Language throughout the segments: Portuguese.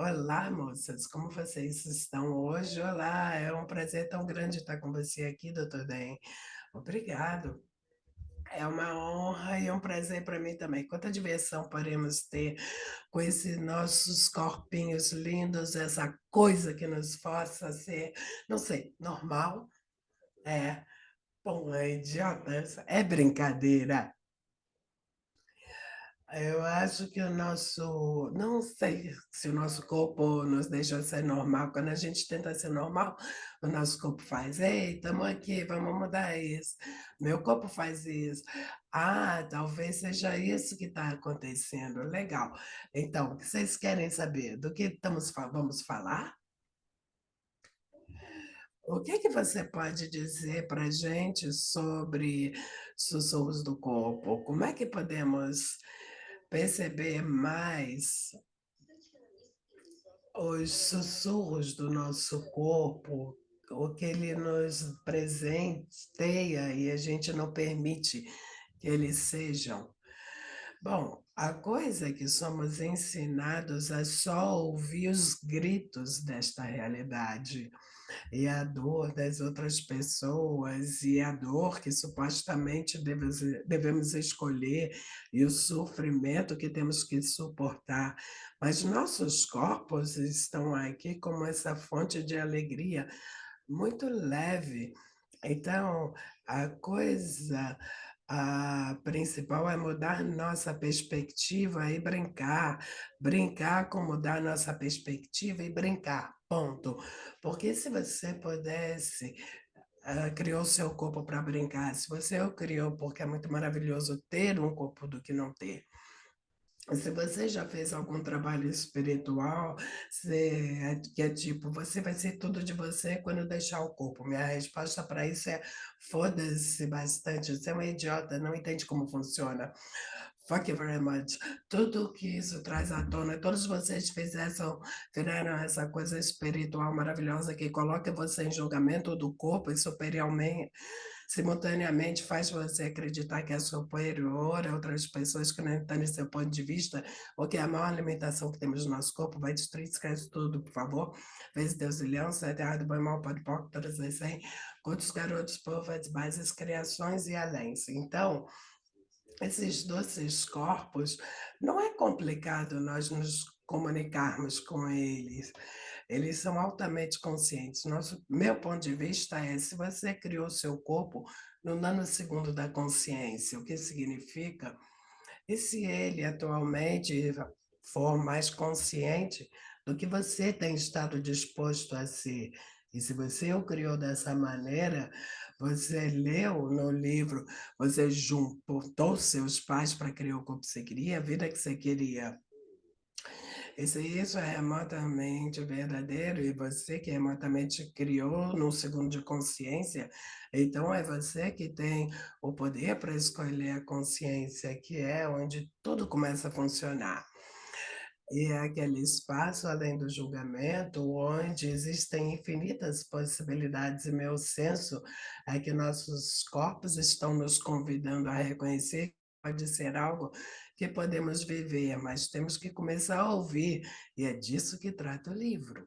Olá, moças, como vocês estão hoje? Olá, é um prazer tão grande estar com você aqui, doutor Den. Obrigado. É uma honra e um prazer para mim também. Quanta diversão podemos ter com esses nossos corpinhos lindos, essa coisa que nos força a ser, não sei, normal? É, bom, é idiota, é brincadeira. Eu acho que o nosso, não sei se o nosso corpo nos deixa ser normal. Quando a gente tenta ser normal, o nosso corpo faz, ei, estamos aqui, vamos mudar isso. Meu corpo faz isso. Ah, talvez seja isso que está acontecendo. Legal. Então, o que vocês querem saber? Do que vamos falar? O que que você pode dizer para a gente sobre sussurros do corpo? Como é que podemos perceber mais os sussurros do nosso corpo, o que ele nos presenteia e a gente não permite que eles sejam? Bom, a coisa é que somos ensinados a só ouvir os gritos desta realidade e a dor das outras pessoas, e a dor que supostamente devemos escolher, e o sofrimento que temos que suportar. Mas nossos corpos estão aqui como essa fonte de alegria muito leve. Então, a coisa a principal é mudar nossa perspectiva e brincar. Brincar com mudar nossa perspectiva e brincar, ponto. Porque se você pudesse, criou seu corpo para brincar, se você o criou porque é muito maravilhoso ter um corpo do que não ter. Se você já fez algum trabalho espiritual, que é tipo, você vai ser tudo de você quando deixar o corpo. Minha resposta para isso é: foda-se bastante, você é um idiota, não entende como funciona. Fuck you very much. Tudo que isso traz à tona, todos vocês fizeram essa coisa espiritual maravilhosa que coloca você em julgamento do corpo e superiormente, simultaneamente faz você acreditar que é superior a outras pessoas que não entendem seu ponto de vista, ou que a maior limitação que temos no nosso corpo vai destruir, esquece tudo, por favor. Vezes Deus ilhão, sete errado, bom, mal, pode, pouco, todas as 100, quantos garotos, povas, bases, criações e além. Então, esses doces corpos, não é complicado nós nos comunicarmos com eles. Eles são altamente conscientes. Meu ponto de vista é, se você criou seu corpo no nanosegundo da consciência, o que significa? E se ele atualmente for mais consciente do que você tem estado disposto a ser? E se você o criou dessa maneira, você leu no livro, você juntou seus pais para criar o corpo que você queria, a vida que você queria. E se isso é remotamente verdadeiro e você que remotamente criou num segundo de consciência, então é você que tem o poder para escolher a consciência, que é onde tudo começa a funcionar. E é aquele espaço além do julgamento, onde existem infinitas possibilidades, e meu senso é que nossos corpos estão nos convidando a reconhecer que pode ser algo que podemos viver, mas temos que começar a ouvir, e é disso que trata o livro.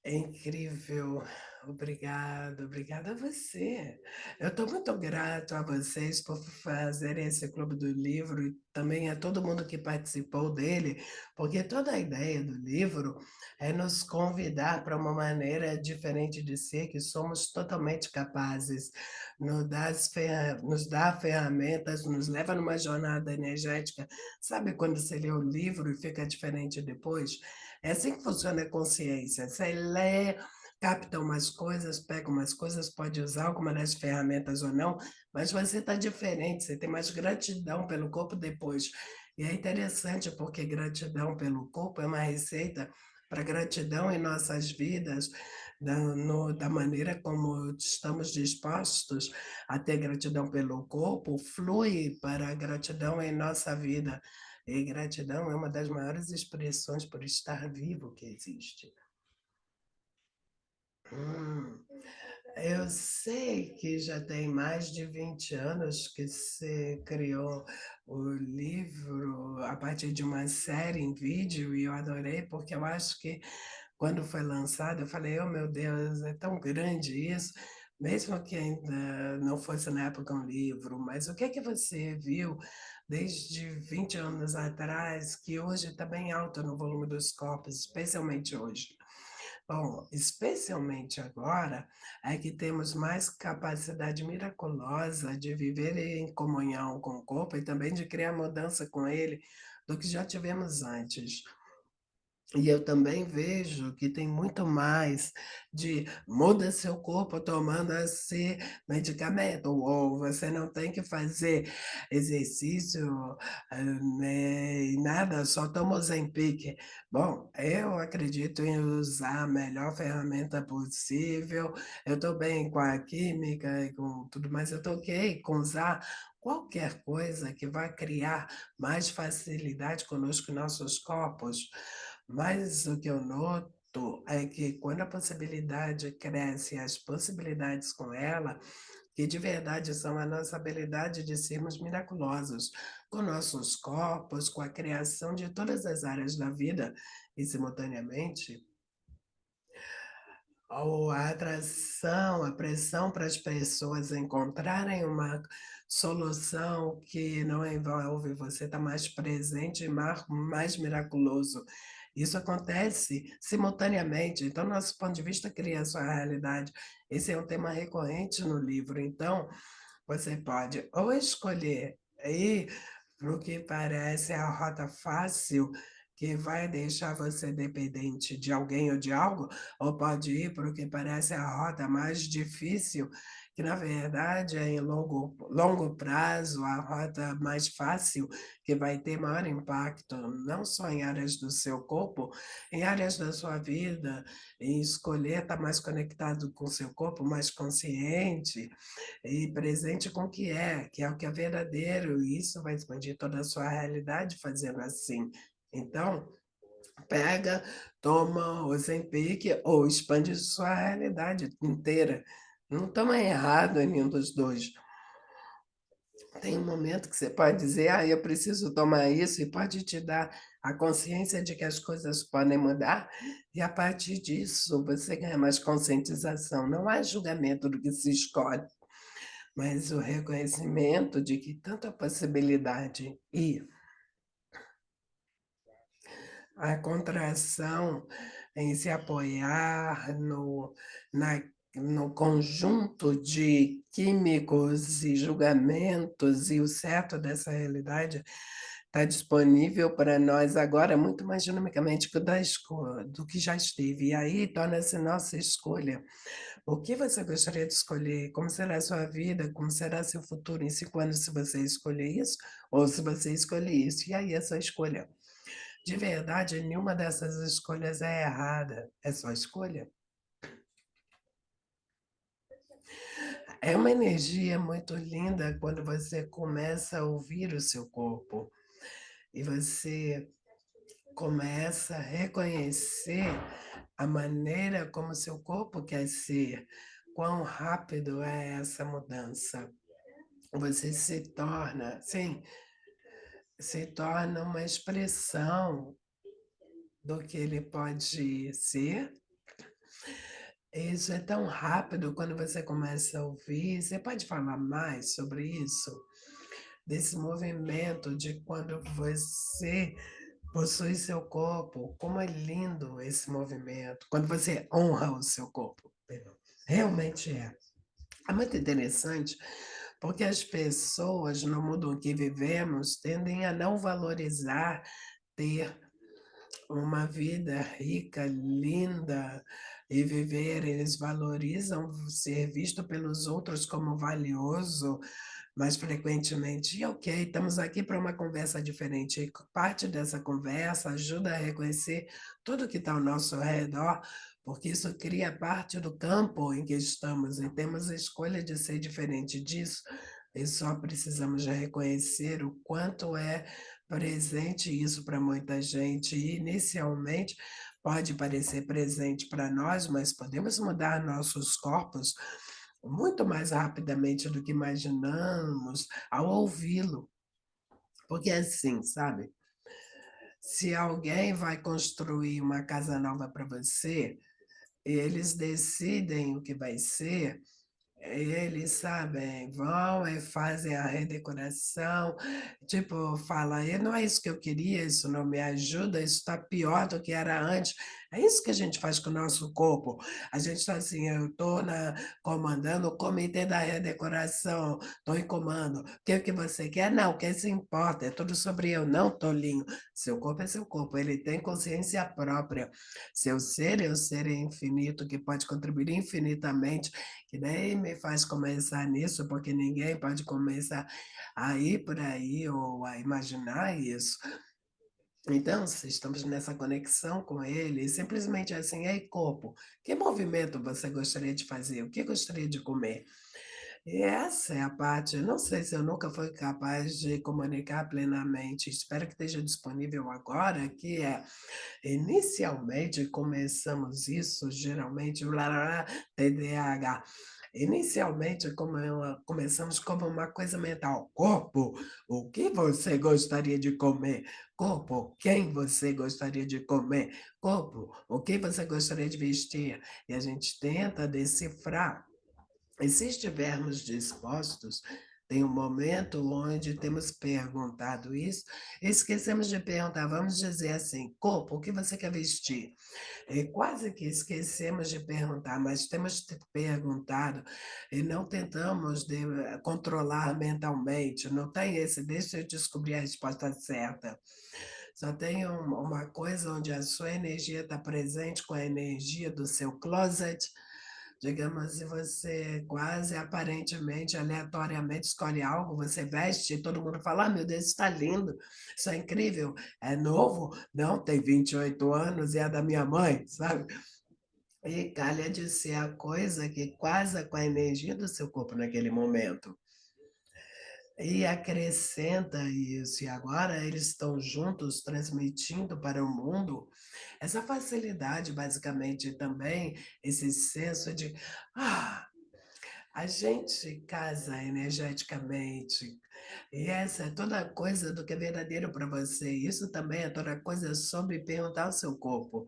É incrível. Obrigado, obrigada a você. Eu estou muito grato a vocês por fazerem esse clube do livro e também a todo mundo que participou dele, porque toda a ideia do livro é nos convidar para uma maneira diferente de ser, que somos totalmente capazes, nos dá ferramentas, nos leva numa jornada energética. Sabe quando você lê o livro e fica diferente depois? É assim que funciona a consciência. Você lê, capta umas coisas, pega umas coisas, pode usar alguma das ferramentas ou não, mas você está diferente, você tem mais gratidão pelo corpo depois. E é interessante porque gratidão pelo corpo é uma receita para gratidão em nossas vidas, da maneira como estamos dispostos a ter gratidão pelo corpo, flui para a gratidão em nossa vida. E gratidão é uma das maiores expressões por estar vivo que existe. Hum, eu sei que já tem mais de 20 anos que você criou o livro a partir de uma série em vídeo e eu adorei, porque eu acho que quando foi lançado, eu falei: "Oh, meu Deus, é tão grande isso", mesmo que ainda não fosse na época um livro, mas o que é que você viu desde 20 anos atrás, que hoje está bem alto no volume dos corpos, especialmente hoje? Bom, especialmente agora, é que temos mais capacidade miraculosa de viver em comunhão com o corpo e também de criar mudança com ele, do que já tivemos antes. E eu também vejo que tem muito mais de muda seu corpo tomando esse medicamento, ou você não tem que fazer exercício, né, e nada, só toma Ozempic. Bom, eu acredito em usar a melhor ferramenta possível, eu estou bem com a química e com tudo mais, eu estou ok com usar qualquer coisa que vai criar mais facilidade conosco em nossos corpos. Mas o que eu noto é que quando a possibilidade cresce, as possibilidades com ela, que de verdade são a nossa habilidade de sermos miraculosos com nossos corpos, com a criação de todas as áreas da vida e simultaneamente, ou a atração, a pressão para as pessoas encontrarem uma solução que não envolve você estar mais presente e mais miraculoso. Isso acontece simultaneamente, então nosso ponto de vista cria a sua realidade. Esse é um tema recorrente no livro, então você pode ou escolher ir para o que parece a rota fácil, que vai deixar você dependente de alguém ou de algo, ou pode ir para o que parece a rota mais difícil, que na verdade é em longo prazo a rota mais fácil, que vai ter maior impacto, não só em áreas do seu corpo, em áreas da sua vida, em escolher estar mais conectado com o seu corpo, mais consciente, e presente com que é o que é verdadeiro, e isso vai expandir toda a sua realidade fazendo assim. Então, pega, toma o Ozempic ou expande sua realidade inteira. Não estamos errado em nenhum dos dois. Tem um momento que você pode dizer: "Ah, eu preciso tomar isso", e pode te dar a consciência de que as coisas podem mudar, e a partir disso você ganha mais conscientização. Não há julgamento do que se escolhe. Mas o reconhecimento de que tanto a possibilidade e a contração em se apoiar no conjunto de químicos e julgamentos, e o certo dessa realidade está disponível para nós agora muito mais dinamicamente que o do que já esteve. E aí torna-se nossa escolha. O que você gostaria de escolher? Como será a sua vida? Como será seu futuro em 5 anos se você escolher isso, ou se você escolher isso? E aí é sua escolha. De verdade, nenhuma dessas escolhas é errada, é só escolha. É uma energia muito linda quando você começa a ouvir o seu corpo, e você começa a reconhecer a maneira como seu corpo quer ser, quão rápido é essa mudança. Você se torna uma expressão do que ele pode ser. Isso é tão rápido quando você começa a ouvir. Você pode falar mais sobre isso? Desse movimento de quando você possui seu corpo, como é lindo esse movimento, quando você honra o seu corpo. Perdão. Realmente é. É muito interessante, porque as pessoas no mundo em que vivemos tendem a não valorizar ter uma vida rica, linda e viver. Eles valorizam ser visto pelos outros como valioso, mais frequentemente. E ok, estamos aqui para uma conversa diferente. E parte dessa conversa ajuda a reconhecer tudo que está ao nosso redor, porque isso cria parte do campo em que estamos e temos a escolha de ser diferente disso. E só precisamos de reconhecer o quanto é presente isso para muita gente. E inicialmente pode parecer presente para nós, mas podemos mudar nossos corpos muito mais rapidamente do que imaginamos ao ouvi-lo. Porque assim, sabe, se alguém vai construir uma casa nova para você, eles decidem o que vai ser, eles sabem, vão e fazem a redecoração, tipo, fala: "E não é isso que eu queria, isso não me ajuda, isso está pior do que era antes". É isso que a gente faz com o nosso corpo. A gente está assim: "Eu estou comandando o comitê da redecoração, estou em comando. O que que você quer? Não, quem se importa, é tudo sobre eu". Não, tolinho, seu corpo é seu corpo, ele tem consciência própria. Seu ser é o ser infinito que pode contribuir infinitamente, que nem me faz começar nisso, porque ninguém pode começar a ir por aí ou a imaginar isso. Então, se estamos nessa conexão com ele, simplesmente assim: "Ei, corpo, que movimento você gostaria de fazer? O que gostaria de comer?". E essa é a parte, eu não sei se eu nunca fui capaz de comunicar plenamente, espero que esteja disponível agora, que é, inicialmente começamos isso, geralmente, TDAH. Inicialmente começamos como uma coisa mental: "Corpo, o que você gostaria de comer? Corpo, quem você gostaria de comer? Corpo, o que você gostaria de vestir?". E a gente tenta decifrar, e se estivermos dispostos, tem um momento onde temos perguntado isso, esquecemos de perguntar, vamos dizer assim: "Corpo, o que você quer vestir?". E quase que esquecemos de perguntar, mas temos perguntado e não tentamos controlar mentalmente, não tem esse: "Deixa eu descobrir a resposta certa". Só tem uma coisa onde a sua energia está presente com a energia do seu closet. Digamos, se você quase aparentemente, aleatoriamente escolhe algo, você veste e todo mundo fala: "Ah, meu Deus, isso está lindo, isso é incrível, é novo? Não, tem 28 anos e é da minha mãe", sabe. E calha de ser a coisa que casa com a energia do seu corpo naquele momento. E acrescenta isso, e agora eles estão juntos transmitindo para o mundo essa facilidade, basicamente, também, esse senso de: "Ah, a gente casa energeticamente". E essa é toda a coisa do que é verdadeiro para você. Isso também é toda coisa sobre perguntar ao seu corpo.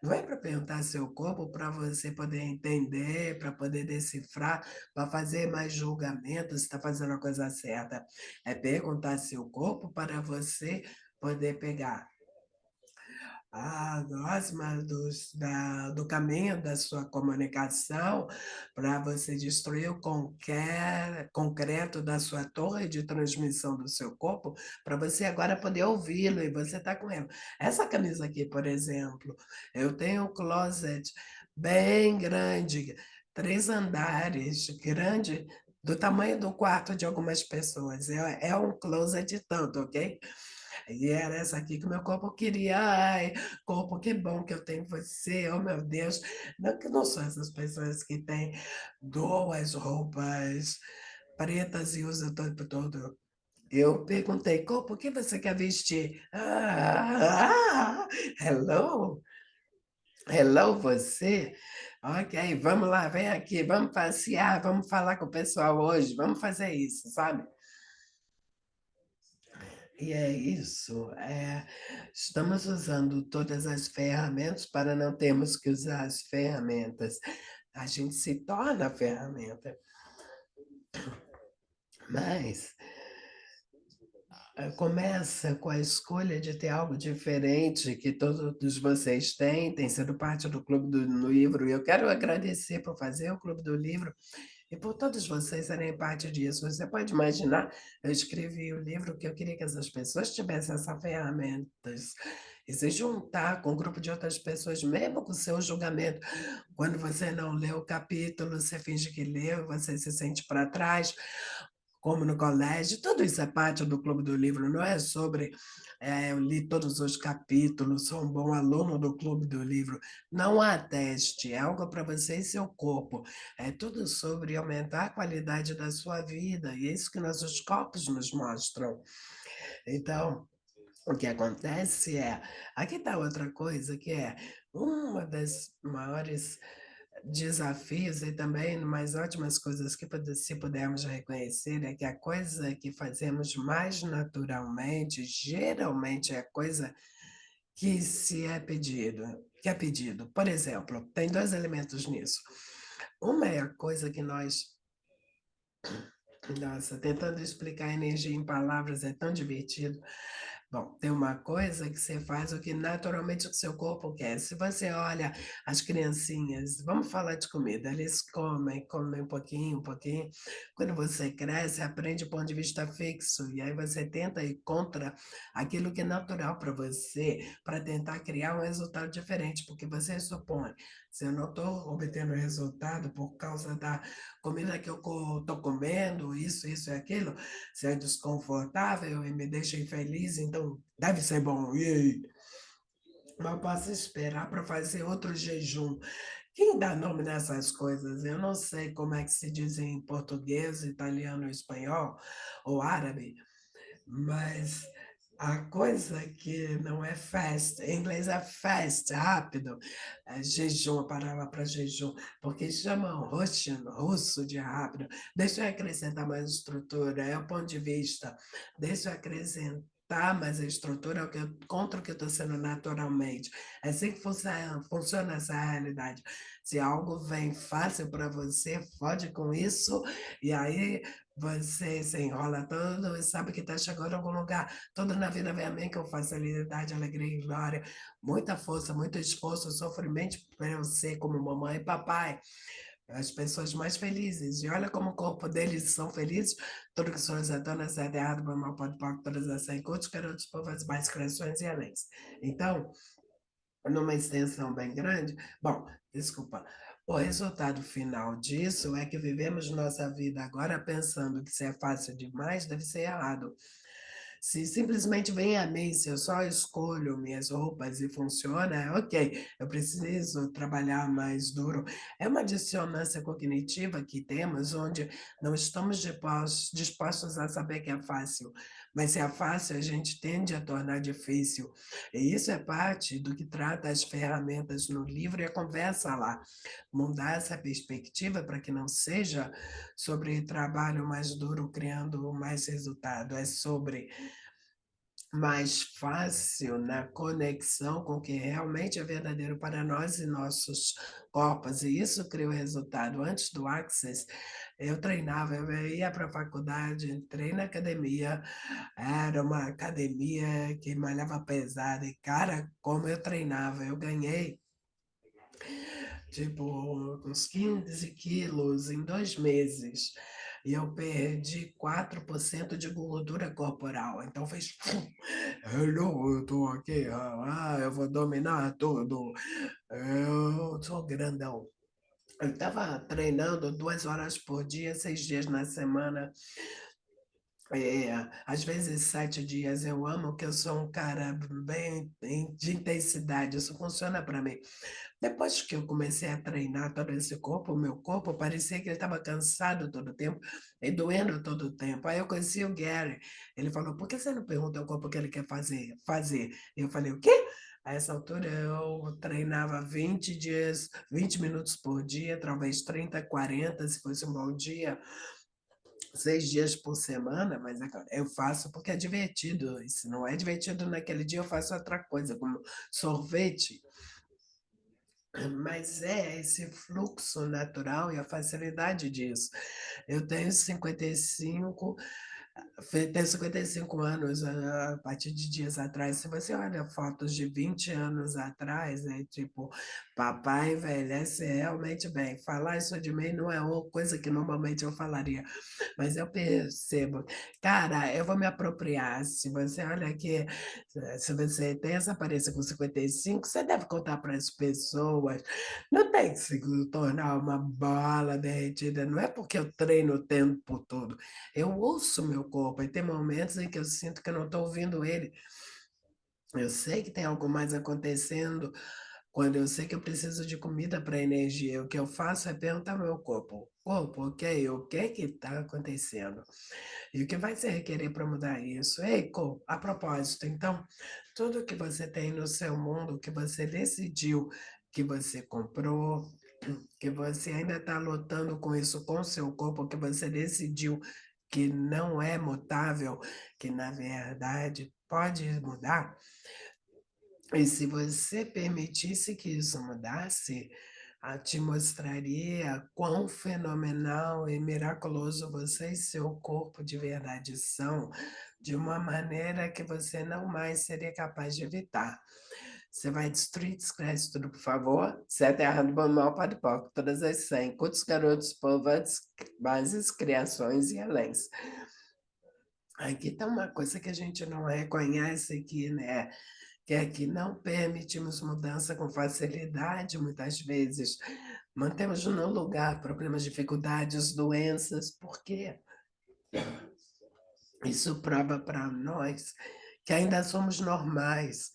Não é para perguntar seu corpo para você poder entender, para poder decifrar, para fazer mais julgamento se está fazendo a coisa certa. É perguntar seu corpo para você poder pegar a gosma do caminho da sua comunicação, para você destruir o concreto da sua torre de transmissão do seu corpo, para você agora poder ouvi-lo e você está com ele. Essa camisa aqui, por exemplo, eu tenho um closet bem grande, 3 andares, grande, do tamanho do quarto de algumas pessoas. É um closet tanto, ok? E era essa aqui que o meu corpo queria. "Ai, corpo, que bom que eu tenho você, oh meu Deus". Não, que eu não sou essas pessoas que têm 2 roupas pretas e usa o tempo todo. Eu perguntei: "Corpo, o que você quer vestir?". Hello? Hello, você? Ok, vamos lá, vem aqui, vamos passear, vamos falar com o pessoal hoje, vamos fazer isso, sabe? E é isso, estamos usando todas as ferramentas para não termos que usar as ferramentas. A gente se torna a ferramenta, mas, começa com a escolha de ter algo diferente que todos vocês têm, tem sido parte do Clube do Livro, e eu quero agradecer por fazer o Clube do Livro e por todos vocês serem parte disso. Você pode imaginar, eu escrevi o livro que eu queria que essas pessoas tivessem essas ferramentas e se juntar com um grupo de outras pessoas, mesmo com o seu julgamento. Quando você não lê o capítulo, você finge que leu, você se sente para trás, como no colégio. Tudo isso é parte do Clube do Livro, não é sobre, eu li todos os capítulos, sou um bom aluno do Clube do Livro. Não há teste, é algo para você e seu corpo. É tudo sobre aumentar a qualidade da sua vida, e é isso que nossos corpos nos mostram. Então, o que acontece é, aqui está outra coisa que é uma das maiores desafios e também umas ótimas coisas que se pudermos reconhecer é que a coisa que fazemos mais naturalmente, geralmente é a coisa que se é pedido, que é pedido. Por exemplo, tem 2 elementos nisso. Uma é a coisa que nós nossa, tentando explicar energia em palavras é tão divertido. Bom, tem uma coisa que você faz o que naturalmente o seu corpo quer. Se você olha as criancinhas, vamos falar de comida, eles comem, comem um pouquinho, um pouquinho. Quando você cresce, aprende do ponto de vista fixo, e aí você tenta ir contra aquilo que é natural para você, para tentar criar um resultado diferente, porque você supõe, se eu não estou obtendo resultado por causa da comida que eu estou comendo, isso e aquilo, se é desconfortável e me deixa infeliz, então deve ser bom. E aí? Mas eu posso esperar para fazer outro jejum. Quem dá nome nessas coisas? Eu não sei como é que se diz em português, italiano, espanhol ou árabe, mas a coisa que não é fast, em inglês é fast, rápido, é jejum, a palavra para jejum, porque chamam russo de rápido. Deixa eu acrescentar mais estrutura, é o ponto de vista. Deixa eu acrescentar mais a estrutura contra o que eu estou sendo naturalmente. É assim que funciona essa realidade. Se algo vem fácil para você, fode com isso, e aí você se enrola todo e sabe que está chegando a algum lugar. Tudo na vida vem a mim com facilidade, alegria e glória. Muita força, muito esforço, sofrimento para eu ser como mamãe e papai. As pessoas mais felizes. E olha como o corpo deles são felizes. Tudo que são exatando é certo, errado, bom, mal, pode, pode, todas as 100 contos, garotos, povos, mais criações e anéis. Então, numa extensão bem grande, bom, desculpa, o resultado final disso é que vivemos nossa vida agora pensando que se é fácil demais, deve ser errado. Se simplesmente vem a mim, se eu só escolho minhas roupas e funciona, é ok, eu preciso trabalhar mais duro. É uma dissonância cognitiva que temos, onde não estamos dispostos a saber que é fácil, mas se é fácil, a gente tende a tornar difícil. E isso é parte do que trata as ferramentas no livro e a conversa lá. Mudar essa perspectiva para que não seja sobre trabalho mais duro criando mais resultado, é sobre mais fácil na conexão com o que realmente é verdadeiro para nós e nossos corpos. E isso cria o resultado. Antes do Access, eu treinava, eu ia para a faculdade, entrei na academia, era uma academia que malhava pesado, e cara, como eu treinava, eu ganhei tipo uns 15 quilos em 2 meses. E eu perdi 4% de gordura corporal. Então fez. Hello, eu tô aqui, eu vou dominar tudo. Eu sou grandão. Eu estava treinando 2 horas por dia, 6 dias na semana, às vezes 7 dias. Eu amo que eu sou um cara bem de intensidade, isso funciona para mim. Depois que eu comecei a treinar todo esse corpo, o meu corpo parecia que ele estava cansado todo o tempo e doendo todo o tempo. Aí eu conheci o Gary. Ele falou: por que você não pergunta ao corpo o que ele quer fazer? Fazer. E eu falei: o quê? A essa altura eu treinava 20 dias, 20 minutos por dia, talvez 30, 40, se fosse um bom dia, 6 dias por semana, mas eu faço porque é divertido. E se não é divertido naquele dia, eu faço outra coisa, como sorvete. Mas é esse fluxo natural e a facilidade disso. Eu tenho 55, tenho 55 anos a partir de dias atrás. Se você olha fotos de 20 anos atrás, é tipo, papai envelhece realmente bem. Falar isso de mim não é uma coisa que normalmente eu falaria, mas eu percebo, cara, eu vou me apropriar. Se você olha aqui, se você tem essa aparência com 55, você deve contar para as pessoas. Não tem que se tornar uma bala derretida, não é porque eu treino o tempo todo. Eu ouço meu corpo e tem momentos em que eu sinto que eu não estou ouvindo ele. Eu sei que tem algo mais acontecendo quando eu sei que eu preciso de comida para energia. O que eu faço é perguntar ao meu corpo: corpo, ok, o que é que está acontecendo? E o que vai se requerer para mudar isso? Ei, corpo, a propósito, então, tudo que você tem no seu mundo, que você decidiu, que você comprou, que você ainda está lutando com isso com o seu corpo, que você decidiu que não é mutável, que na verdade pode mudar, e se você permitisse que isso mudasse, te mostraria quão fenomenal e miraculoso você e seu corpo de verdade são, de uma maneira que você não mais seria capaz de evitar. Você vai destruir, descreve tudo, por favor. Se é terra do bom mal, pode pouco, todas as 100, cultos, garotos, povas, bases, criações e aléns. Aqui está uma coisa que a gente não reconhece aqui, né? Que é que não permitimos mudança com facilidade, muitas vezes. Mantemos no lugar problemas, dificuldades, doenças, porque isso prova para nós que ainda somos normais,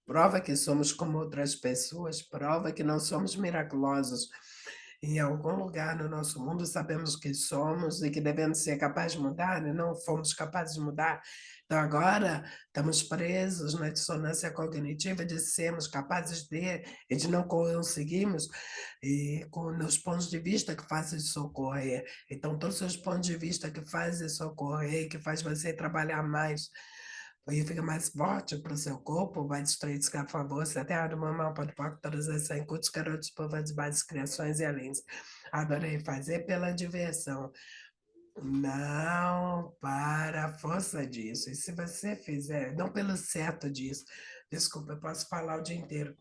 prova que somos como outras pessoas, prova que não somos miraculosos. Em algum lugar no nosso mundo sabemos que somos e que devemos ser capazes de mudar, e não fomos capazes de mudar. Então agora estamos presos na dissonância cognitiva de sermos capazes de e de não conseguimos, e com os pontos de vista que fazem isso ocorrer. Então todos os pontos de vista que fazem isso ocorrer, que faz você trabalhar mais, aí fica mais forte para o seu corpo, vai destruir, descar a favor, se até a mamão pode pôr todas as incutos, garotos, povas, bases, criações e além. Adorei fazer pela diversão, não para a força disso. E se você fizer, não pelo certo disso, desculpa, eu posso falar o dia inteiro.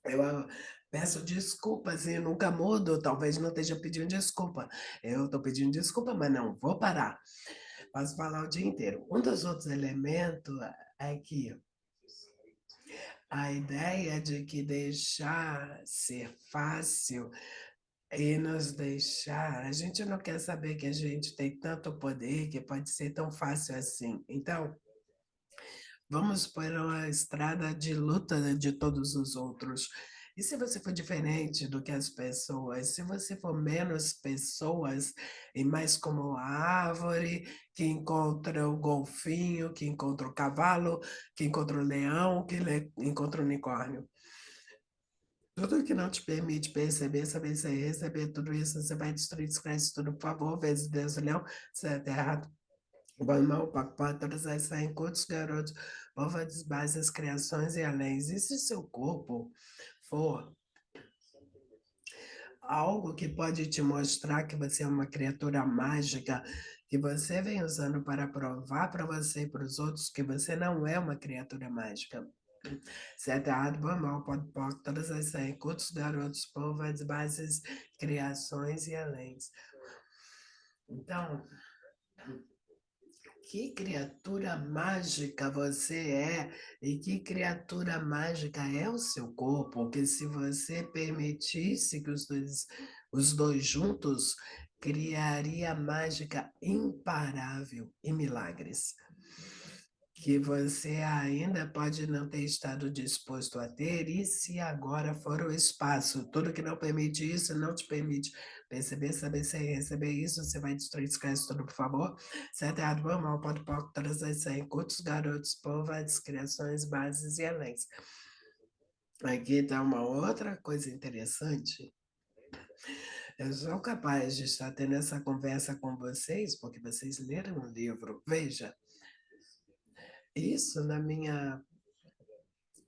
Eu peço desculpas e nunca mudo, talvez não esteja pedindo desculpa. Eu estou pedindo desculpa, mas não vou parar. Posso falar o dia inteiro. Um dos outros elementos é que a ideia de que deixar ser fácil e nos deixar, a gente não quer saber que a gente tem tanto poder que pode ser tão fácil assim. Então, vamos para uma estrada de luta de todos os outros. E se você for diferente do que as pessoas, se você for menos pessoas e mais como a árvore que encontra o golfinho, que encontra o cavalo, que encontra o leão, que encontra o unicórnio. Tudo que não te permite perceber, saber se receber tudo isso, você vai destruir, esquece tudo, por favor, vezes Deus, leão, você é errado. Bom, irmão, papai, todas as saem, curtos garotos, povo das bases, criações e anéis. E se seu corpo for algo que pode te mostrar que você é uma criatura mágica, que você vem usando para provar para você e para os outros que você não é uma criatura mágica. Certo, errado, bom, mal, pode, pode, todas as saem, curtos garotos, povo das bases, criações e anéis. Então, que criatura mágica você é e que criatura mágica é o seu corpo, que se você permitisse que os dois juntos, criaria mágica imparável e milagres que você ainda pode não ter estado disposto a ter, e se agora for o espaço, tudo que não permite isso, não te permite perceber, saber se receber isso, você vai destruir, esquece tudo, por favor. Certo, errado, bom, mal, pode, pode, todas as 100, cultos, garotos, povas, criações, bases e anéis. Aqui está uma outra coisa interessante. Eu sou capaz de estar tendo essa conversa com vocês, porque vocês leram o livro. Veja, isso na minha.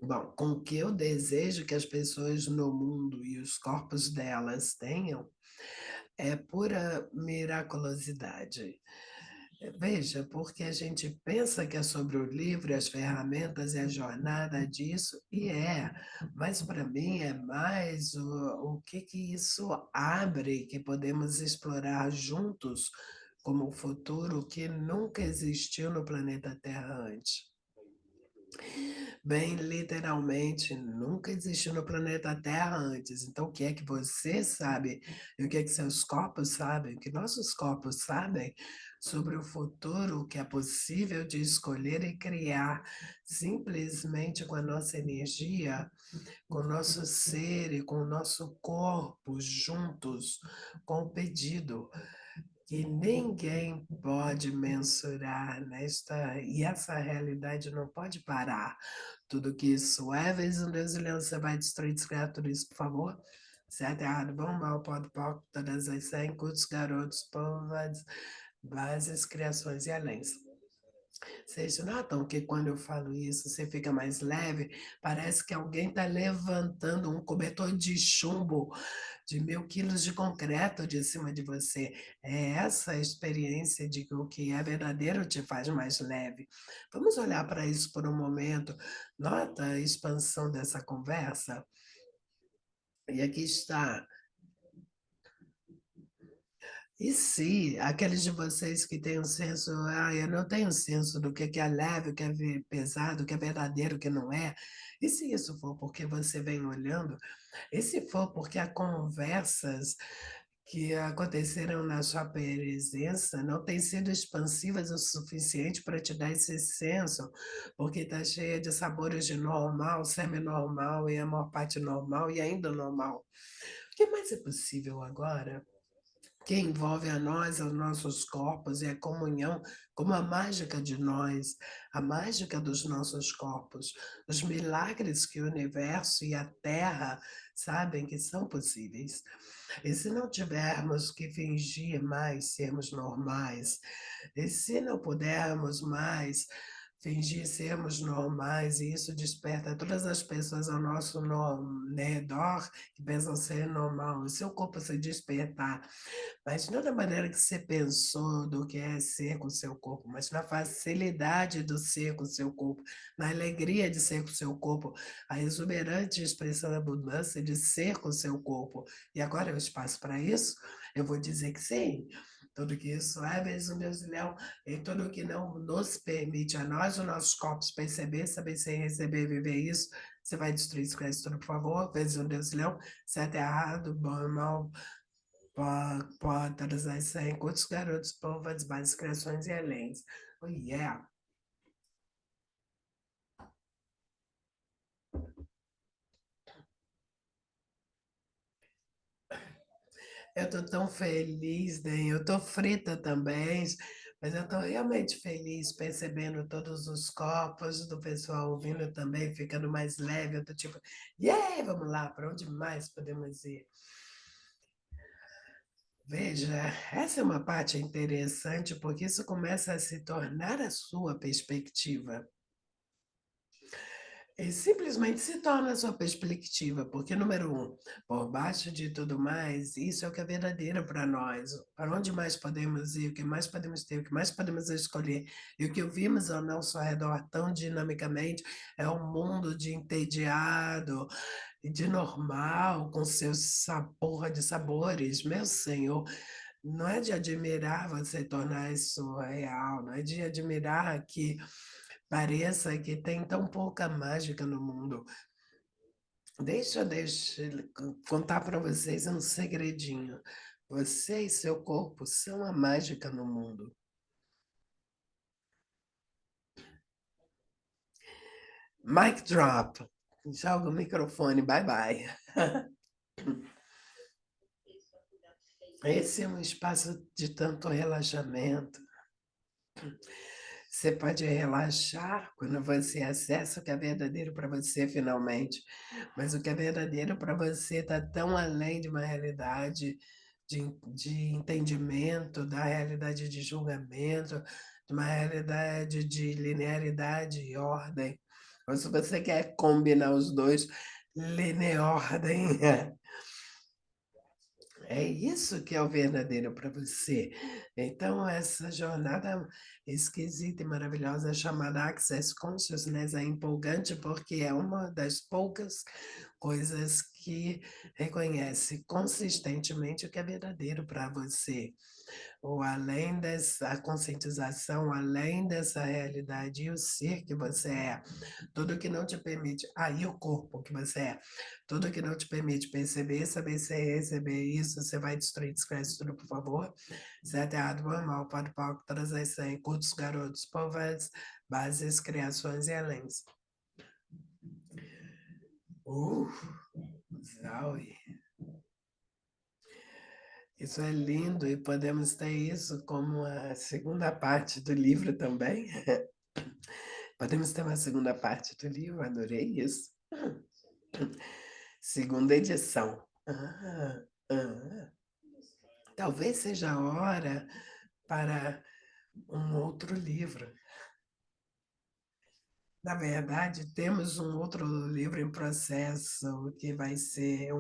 Bom, com o que eu desejo que as pessoas no mundo e os corpos delas tenham é pura miraculosidade. Veja, porque a gente pensa que é sobre o livro, as ferramentas e a jornada disso, e é, mas para mim é mais o que que isso abre, que podemos explorar juntos como futuro que nunca existiu no planeta Terra antes. Bem, literalmente, nunca existiu no planeta Terra antes. Então, o que é que você sabe? E o que é que seus corpos sabem? O que nossos corpos sabem sobre o futuro que é possível de escolher e criar simplesmente com a nossa energia, com o nosso ser e com o nosso corpo juntos, com o pedido que ninguém pode mensurar nesta, e essa realidade não pode parar. Tudo que isso é, vezes um Deus e leão, você vai destruir, descriar tudo isso, por favor. certo, errado, bom, mal, pode, pode, todas as 100, cultos, garotos, povos, bases, criações e além. Vocês notam que quando eu falo isso, você fica mais leve? Parece que alguém está levantando um cobertor de chumbo de 1.000 quilos de concreto de cima de você. É essa a experiência de que o que é verdadeiro te faz mais leve. Vamos olhar para isso por um momento. Nota a expansão dessa conversa? E aqui está. E se aqueles de vocês que têm um senso, eu não tenho senso do que é leve, o que é pesado, o que é verdadeiro, o que não é. E se isso for porque você vem olhando, e se for porque há conversas que aconteceram na sua presença não têm sido expansivas o suficiente para te dar esse senso, porque está cheia de sabores de normal, semi-normal e a maior parte normal e ainda normal. O que mais é possível agora? Que envolve a nós, aos nossos corpos, e a comunhão como a mágica de nós, a mágica dos nossos corpos, os milagres que o universo e a Terra sabem que são possíveis. E se não tivermos que fingir mais sermos normais, e se não pudermos mais fingir sermos normais, e isso desperta todas as pessoas ao nosso redor que pensam ser normal, o seu corpo se despertar, mas não da maneira que você pensou do que é ser com o seu corpo, mas na facilidade do ser com o seu corpo, na alegria de ser com o seu corpo, a exuberante expressão da abundância de ser com o seu corpo. E agora é o espaço para isso? Eu vou dizer que sim. Tudo que isso é, vezes Deus e Leão, e tudo que não nos permite a nós, os nossos corpos, perceber, saber sem receber, viver isso, você vai destruir isso, conhece tudo, por favor, vezes Deus e Leão, certo e errado, bom e mal, todas as 100, quantos garotos, povas, bases, criações e elenques. Oh, yeah. Eu tô tão feliz, né? Eu tô frita também, mas eu tô realmente feliz percebendo todos os corpos do pessoal ouvindo também, ficando mais leve. Eu tô tipo, yeah, vamos lá, para onde mais podemos ir? Veja, essa é uma parte interessante, porque isso começa a se tornar a sua perspectiva. E simplesmente se torna a sua perspectiva, porque, número um, por baixo de tudo mais, isso é o que é verdadeiro para nós. Para onde mais podemos ir, o que mais podemos ter, o que mais podemos escolher. E o que ouvimos ao nosso redor tão dinamicamente é um mundo de entediado e de normal, com seus porra de sabores. Meu Senhor, não é de admirar você tornar isso real, não é de admirar que pareça que tem tão pouca mágica no mundo. Deixa eu contar para vocês um segredinho. Você e seu corpo são a mágica no mundo. Mic drop. Joga o microfone, bye bye. Esse é um espaço de tanto relaxamento. Você pode relaxar quando você acessa o que é verdadeiro para você, finalmente. Mas o que é verdadeiro para você está tão além de uma realidade de entendimento, da realidade de julgamento, de uma realidade de linearidade e ordem. Ou se você quer combinar os dois, lineordem. É isso que é o verdadeiro para você. Então, essa jornada esquisita e maravilhosa chamada Access Consciousness é empolgante porque é uma das poucas coisas que reconhece consistentemente o que é verdadeiro para você, ou além dessa conscientização, além dessa realidade e o ser que você é, tudo que não te permite, aí o corpo que você é, tudo que não te permite perceber, saber se receber isso, você vai destruir, descreve tudo, por favor. Certo, errado, bom, mal, pode, palco, todas as 100, curtos, garotos, povas, bases, criações e aléns. Uh, Zaui. Isso é lindo e podemos ter isso como a segunda parte do livro também. Podemos ter uma segunda parte do livro, adorei isso. Segunda edição. Ah, ah. Talvez seja a hora para um outro livro. Na verdade, temos um outro livro em processo que vai ser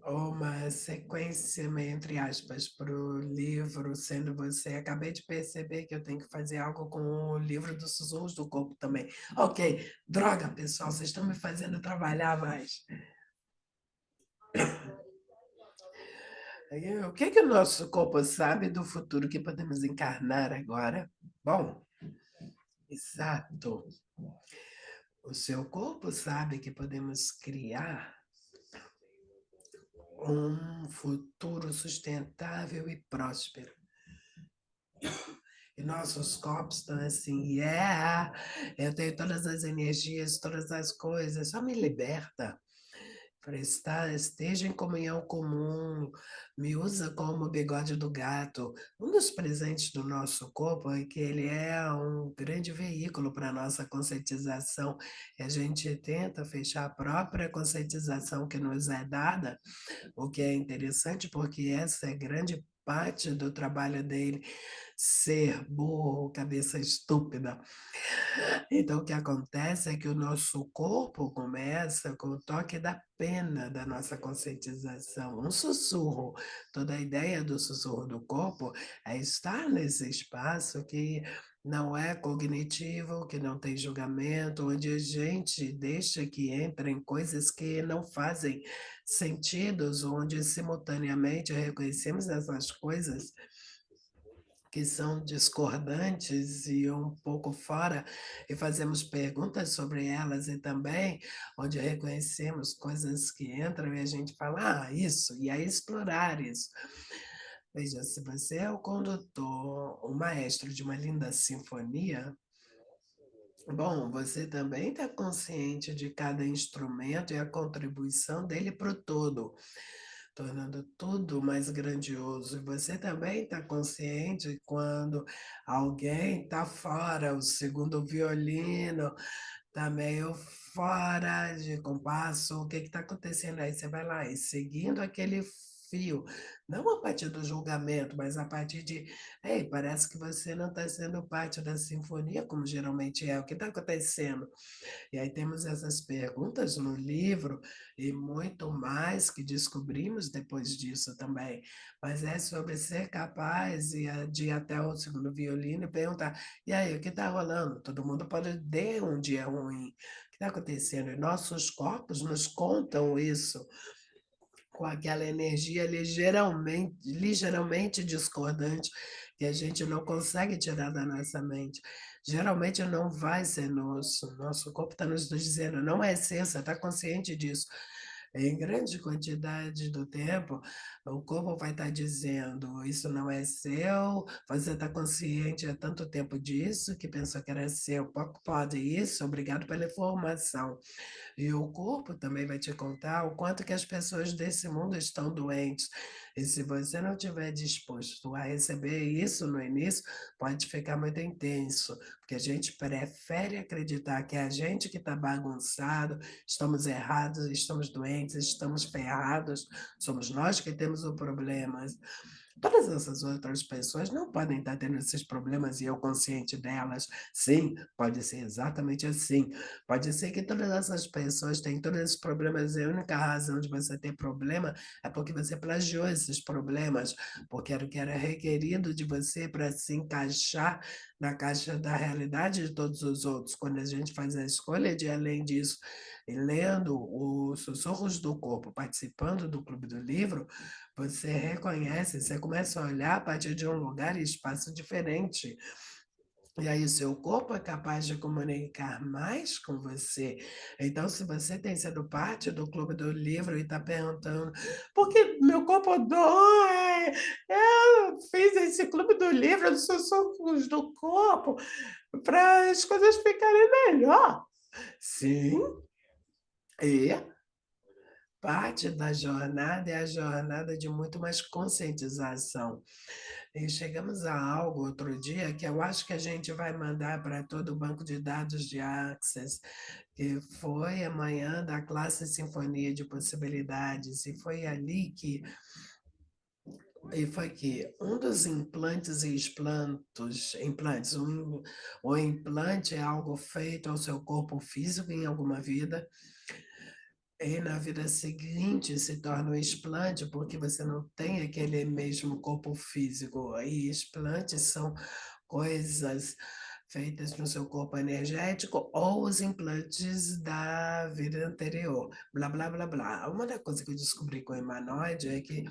uma sequência, entre aspas, para o livro Sendo Você. Acabei de perceber que eu tenho que fazer algo com o livro dos Sussurros do Corpo também. Ok, droga, pessoal, vocês estão me fazendo trabalhar mais. O que que o nosso corpo sabe do futuro que podemos encarnar agora? Bom, exato. O seu corpo sabe que podemos criar um futuro sustentável e próspero. E nossos corpos estão assim, yeah, eu tenho todas as energias, todas as coisas, só me liberta. Para estar, esteja em comunhão comum, me usa como bigode do gato. Um dos presentes do nosso corpo é que ele é um grande veículo para a nossa conscientização. E a gente tenta fechar a própria conscientização que nos é dada, o que é interessante porque essa é grande parte do trabalho dele, ser burro, cabeça estúpida. Então, o que acontece é que o nosso corpo começa com o toque da pena da nossa conscientização, um sussurro. Toda a ideia do sussurro do corpo é estar nesse espaço que não é cognitivo, que não tem julgamento, onde a gente deixa que entrem coisas que não fazem sentidos, onde simultaneamente reconhecemos essas coisas que são discordantes e um pouco fora, e fazemos perguntas sobre elas, e também onde reconhecemos coisas que entram e a gente fala, ah, isso, e aí explorar isso. Veja, se você é o condutor, o maestro de uma linda sinfonia, bom, você também está consciente de cada instrumento e a contribuição dele para o todo, tornando tudo mais grandioso. E você também está consciente quando alguém está fora, o segundo violino está meio fora de compasso, o que está acontecendo aí? Você vai lá e seguindo aquele fio, não a partir do julgamento, mas a partir de, ei, parece que você não está sendo parte da sinfonia, como geralmente é, o que está acontecendo? E aí temos essas perguntas no livro e muito mais que descobrimos depois disso também. Mas é sobre ser capaz de ir até o segundo violino e perguntar: e aí, o que está rolando? Todo mundo pode ter um dia ruim. O que está acontecendo? E nossos corpos nos contam isso com aquela energia ligeiramente discordante que a gente não consegue tirar da nossa mente. Geralmente não vai ser nosso. Nosso corpo está nos dizendo, não é ser, você está consciente disso. Em grande quantidade do tempo, o corpo vai estar dizendo, isso não é seu, você está consciente há tanto tempo disso, que pensou que era seu, pouco pode isso, obrigado pela informação. E o corpo também vai te contar o quanto que as pessoas desse mundo estão doentes. E se você não estiver disposto a receber isso no início, pode ficar muito intenso, porque a gente prefere acreditar que é a gente que está bagunçado, estamos errados, estamos doentes, estamos ferrados, somos nós que temos o problema. Todas essas outras pessoas não podem estar tendo esses problemas e eu consciente delas. Sim, pode ser exatamente assim. Pode ser que todas essas pessoas têm todos esses problemas e a única razão de você ter problema é porque você plagiou esses problemas, porque era o que era requerido de você para se encaixar na caixa da realidade de todos os outros. Quando a gente faz a escolha de além disso, e lendo os Sussurros do Corpo, participando do Clube do Livro, você reconhece, você começa a olhar a partir de um lugar e espaço diferente. E aí o seu corpo é capaz de comunicar mais com você. Então, se você tem sido parte do Clube do Livro e está perguntando por que meu corpo dói? Eu fiz esse Clube do Livro dos sussurros do corpo para as coisas ficarem melhor. Sim, e parte da jornada é a jornada de muito mais conscientização. E chegamos a algo outro dia que eu acho que a gente vai mandar para todo o banco de dados de Access, que foi amanhã da classe Sinfonia de Possibilidades, e foi ali que um dos implantes e implantes, o implante é algo feito ao seu corpo físico em alguma vida, e na vida seguinte se torna um explante, porque você não tem aquele mesmo corpo físico. E explantes são coisas feitas no seu corpo energético ou os implantes da vida anterior, blá, blá, blá, blá. Uma das coisas que eu descobri com o humanoide é que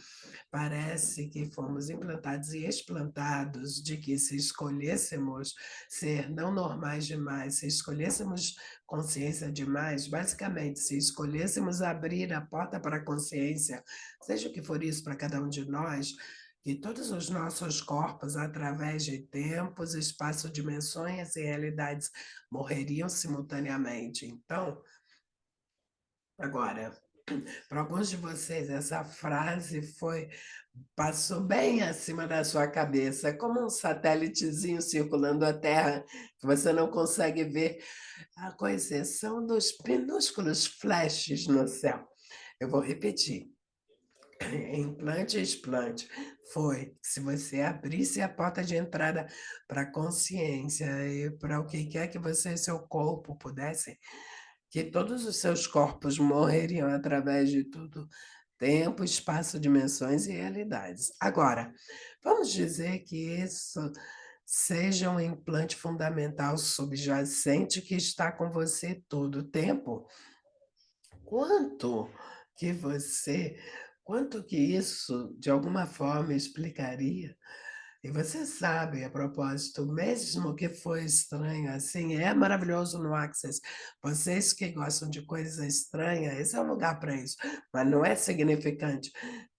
parece que fomos implantados e explantados de que se escolhêssemos ser não normais demais, se escolhêssemos consciência demais, basicamente, se escolhêssemos abrir a porta para a consciência, seja o que for isso para cada um de nós, que todos os nossos corpos, através de tempos, espaço, dimensões e realidades, morreriam simultaneamente. Então, agora, para alguns de vocês, essa frase passou bem acima da sua cabeça, como um satélitezinho circulando a Terra, que você não consegue ver, com exceção dos minúsculos flashes no céu. Eu vou repetir. Implante e explante foi se você abrisse a porta de entrada para a consciência e para o que quer que você e seu corpo pudessem, que todos os seus corpos morreriam através de tudo, tempo, espaço, dimensões e realidades. Agora, vamos dizer que isso seja um implante fundamental subjacente que está com você todo o tempo. Quanto que você quanto que isso, de alguma forma, explicaria, e você sabe, a propósito, mesmo que foi estranho assim, é maravilhoso no Access. Vocês que gostam de coisa estranha, esse é o lugar para isso, mas não é significante.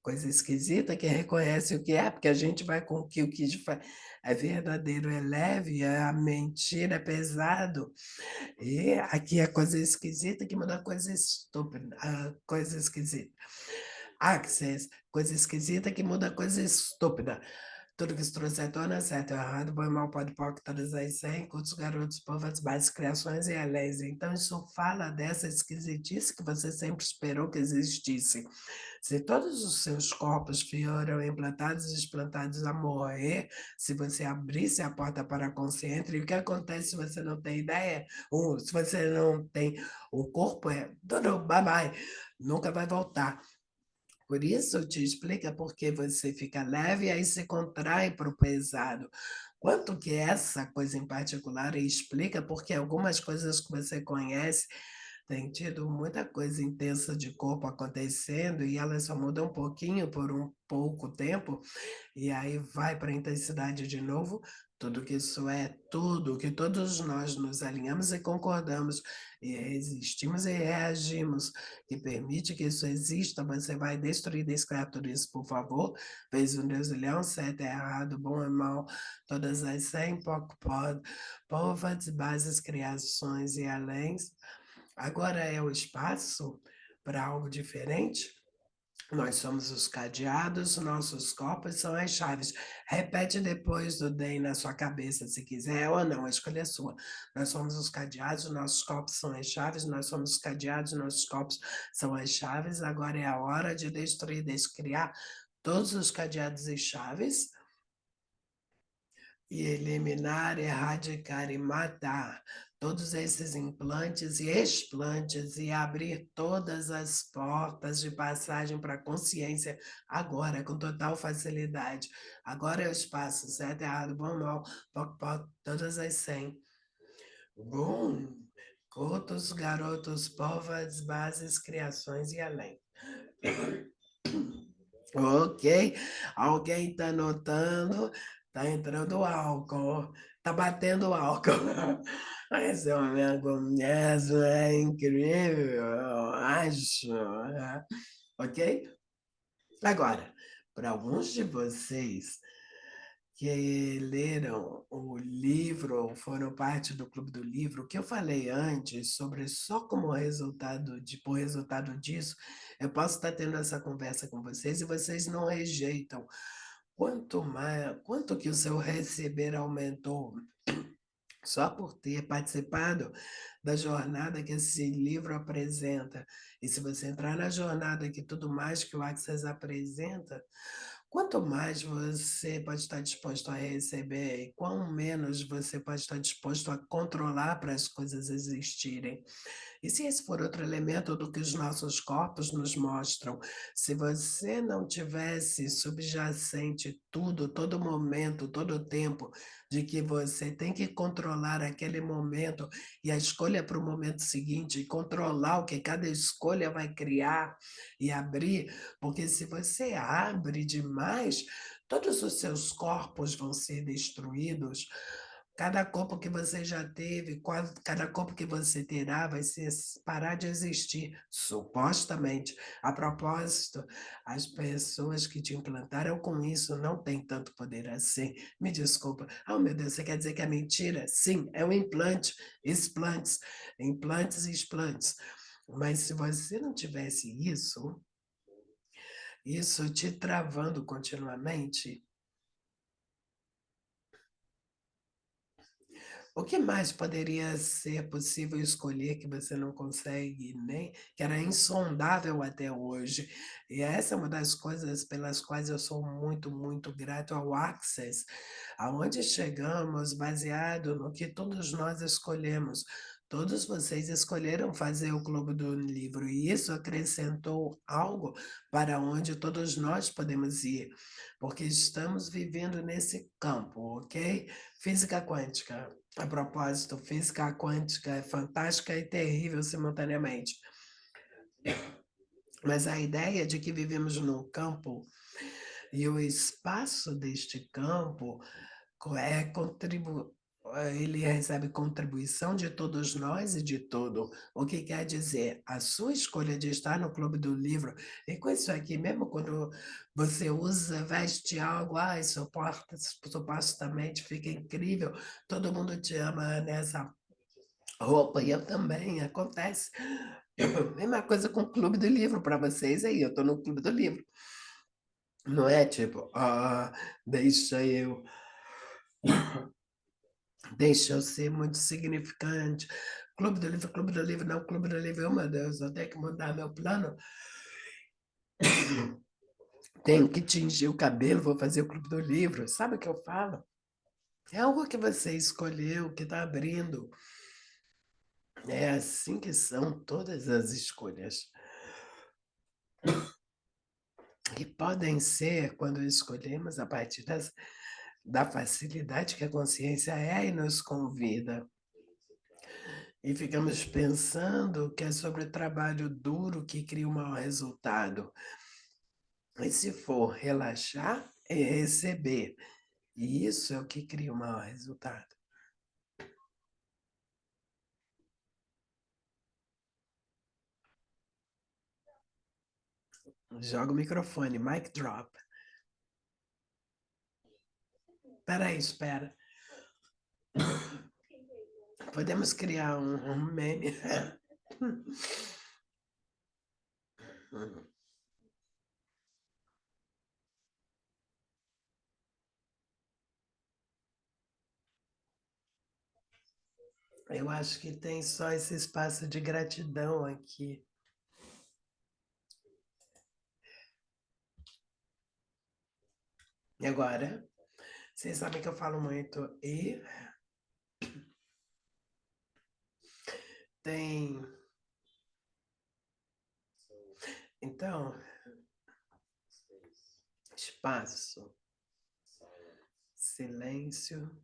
Coisa esquisita que reconhece o que é, porque a gente vai com o que é verdadeiro, é leve, a mentira é pesado. E aqui é coisa esquisita que muda coisa estúpida, coisa esquisita. Access, coisa esquisita que muda coisa estúpida. Tudo que se trouxer torna certo ou errado, bom e mal, pode pode, todas as 100, cultos, garotos, povos, bases, criações e aléis. Então, isso fala dessa esquisitice que você sempre esperou que existisse. Se todos os seus corpos foram implantados e explantados a morrer, se você abrisse a porta para a consciência, e o que acontece se você não tem ideia? Ou se você não tem o corpo, é tudo bye bye, nunca vai voltar. Por isso te explica porque você fica leve e aí se contrai para o pesado. Quanto que essa coisa em particular explica porque algumas coisas que você conhece tem tido muita coisa intensa de corpo acontecendo e elas só mudam um pouquinho por um pouco tempo, e aí vai para a intensidade de novo. Tudo que isso é, tudo que todos nós nos alinhamos e concordamos, e resistimos e reagimos, que permite que isso exista, você vai destruir desse criatura isso, por favor. Fez um Deus e leão, certo, é errado, bom e mal, todas as 100, pouco pode, povas, bases, criações e além. Agora é o espaço para algo diferente? Nós somos os cadeados, nossos corpos são as chaves. Repete depois do DEM na sua cabeça, se quiser ou não, a escolha é sua. Nós somos os cadeados, nossos corpos são as chaves, nós somos os cadeados, nossos corpos são as chaves. Agora é a hora de destruir, descriar todos os cadeados e chaves e eliminar, erradicar e matar todos esses implantes e explantes e abrir todas as portas de passagem para a consciência agora, com total facilidade. Agora é o espaço, certo, errado, bom, mal, poc, poc, todas as 100. Bom, cultos, garotos, povas, bases, criações e além. Ok, alguém está notando, está entrando álcool, está batendo álcool. Esse amigo mesmo é incrível, eu acho, né? Ok? Agora, para alguns de vocês, que leram o livro ou foram parte do Clube do Livro, o que eu falei antes sobre só como resultado, por resultado disso, eu posso estar tendo essa conversa com vocês e vocês não rejeitam. Quanto mais, quanto que o seu receber aumentou só por ter participado da jornada que esse livro apresenta. E se você entrar na jornada que tudo mais que o Access apresenta, quanto mais você pode estar disposto a receber, e quão menos você pode estar disposto a controlar para as coisas existirem. E se esse for outro elemento do que os nossos corpos nos mostram, se você não tivesse subjacente tudo, todo momento, todo tempo, de que você tem que controlar aquele momento e a escolha para o momento seguinte, e controlar o que cada escolha vai criar e abrir, porque se você abre demais, todos os seus corpos vão ser destruídos. Cada corpo que você já teve, cada corpo que você terá vai ser, parar de existir, supostamente. A propósito, as pessoas que te implantaram com isso não têm tanto poder assim. Me desculpa. Oh, meu Deus, você quer dizer que é mentira? Sim, é um implante, explantes, implantes e explantes. Mas se você não tivesse isso te travando continuamente, o que mais poderia ser possível escolher que você não consegue nem, que era insondável até hoje? E essa é uma das coisas pelas quais eu sou muito, muito grato ao Access, aonde chegamos baseado no que todos nós escolhemos. Todos vocês escolheram fazer o Clube do Livro e isso acrescentou algo para onde todos nós podemos ir, porque estamos vivendo nesse campo, ok? Física quântica. A propósito, física quântica é fantástica e terrível simultaneamente. Mas a ideia de que vivemos num campo e o espaço deste campo é ele recebe contribuição de todos nós e de tudo. O que quer dizer, a sua escolha de estar no Clube do Livro, e com isso aqui, mesmo quando você usa, veste algo, supostamente fica incrível, todo mundo te ama nessa roupa, e eu também, acontece. Mesma coisa com o Clube do Livro para vocês aí, eu estou no Clube do Livro. Não é tipo, deixa eu deixa eu ser muito significante. Clube do Livro, não, Clube do Livro, oh meu Deus, eu tenho que mudar meu plano, tenho que tingir o cabelo, vou fazer o Clube do Livro. Sabe o que eu falo? É algo que você escolheu, que está abrindo. É assim que são todas as escolhas. E podem ser, quando escolhemos, a partir da facilidade que a consciência é e nos convida. E ficamos pensando que é sobre o trabalho duro que cria o mau resultado. E se for relaxar, é receber. E isso é o que cria o mau resultado. Joga o microfone, mic drop. Peraí, espera. Podemos criar um meme. Eu acho que tem só esse espaço de gratidão aqui. E agora, vocês sabem que eu falo muito e tem. Então, espaço, silêncio.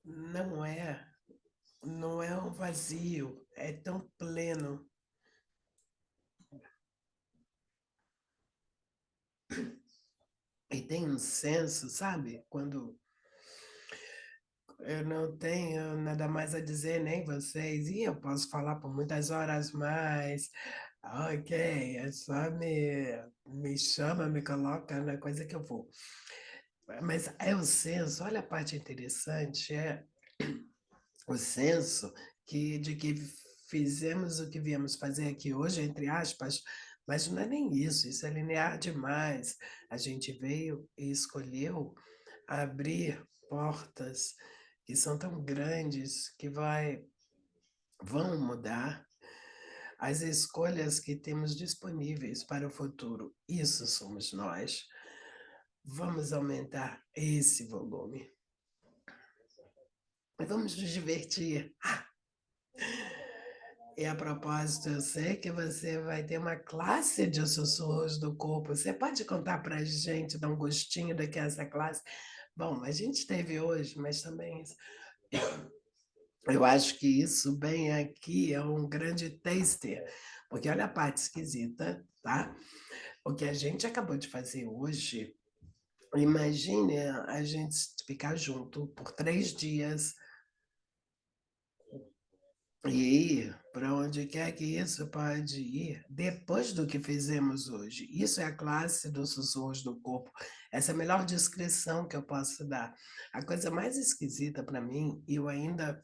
Não é, não é um vazio, é tão pleno. E tem um senso, sabe? eu não tenho nada mais a dizer, nem vocês. E eu posso falar por muitas horas mais. Ok, é só me chama, me coloca na coisa que eu vou. Mas é o senso, olha a parte interessante, é o senso de que fizemos o que viemos fazer aqui hoje, entre aspas, mas não é nem isso, isso é linear demais. A gente veio e escolheu abrir portas que são tão grandes que vão mudar as escolhas que temos disponíveis para o futuro. Isso somos nós. Vamos aumentar esse volume. E vamos nos divertir. E a propósito, eu sei que você vai ter uma classe de sussurros do corpo. Você pode contar para a gente, dar um gostinho do que é essa classe? Bom, a gente teve hoje, mas também eu acho que isso bem aqui é um grande taster, porque olha a parte esquisita, tá? O que a gente acabou de fazer hoje, imagine a gente ficar junto por 3 dias e ir para onde quer que isso pode ir depois do que fizemos hoje. Isso é a classe dos sussurros do corpo. Essa é a melhor descrição que eu posso dar. A coisa mais esquisita para mim, e eu ainda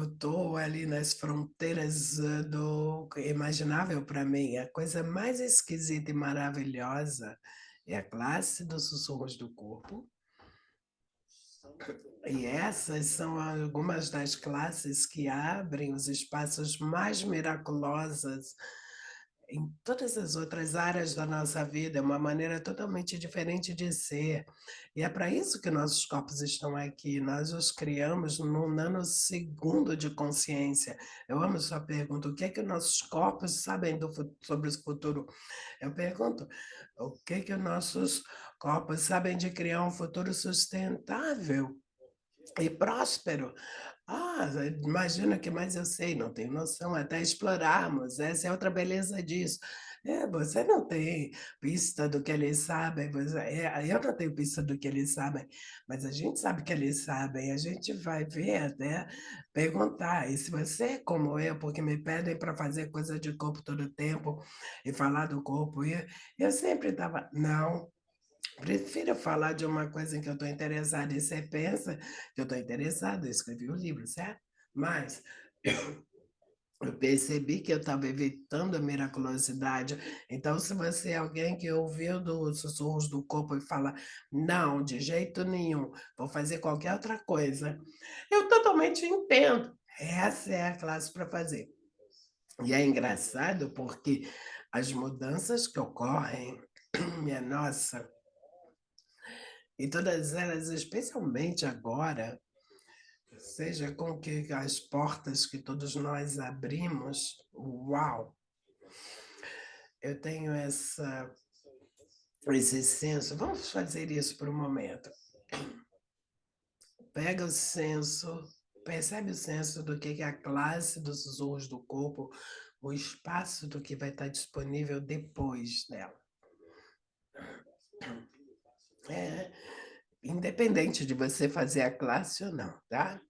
estou ali nas fronteiras do imaginável para mim. A coisa mais esquisita e maravilhosa é a classe dos sussurros do corpo. E essas são algumas das classes que abrem os espaços mais miraculosos em todas as outras áreas da nossa vida, é uma maneira totalmente diferente de ser. E é para isso que nossos corpos estão aqui. Nós os criamos num nanosegundo de consciência. Eu amo sua pergunta: o que é que nossos corpos sabem sobre o futuro? Eu pergunto: o que é que nossos corpos sabem de criar um futuro sustentável e próspero? Ah, imagina que mais eu sei, não tenho noção, até explorarmos, essa é outra beleza disso. Você não tem pista do que eles sabem, eu não tenho pista do que eles sabem, mas a gente sabe que eles sabem, a gente vai ver até perguntar. E se você é como eu, porque me pedem para fazer coisa de corpo todo tempo e falar do corpo, e eu sempre estava, não, prefiro falar de uma coisa em que eu estou interessada e você pensa que eu estou interessada, eu escrevi o livro, certo? Mas eu percebi que eu estava evitando a miraculosidade. Então, se você é alguém que ouviu dos sussurros do corpo e fala, não, de jeito nenhum, vou fazer qualquer outra coisa, eu totalmente entendo. Essa é a classe para fazer. E é engraçado porque as mudanças que ocorrem, minha nossa, e todas elas, especialmente agora, seja com que as portas que todos nós abrimos, uau! Eu tenho esse senso. Vamos fazer isso por um momento. Pega o senso, percebe o senso do que é a classe dos sussurros do corpo, o espaço do que vai estar disponível depois dela. É, independente de você fazer a classe ou não, tá?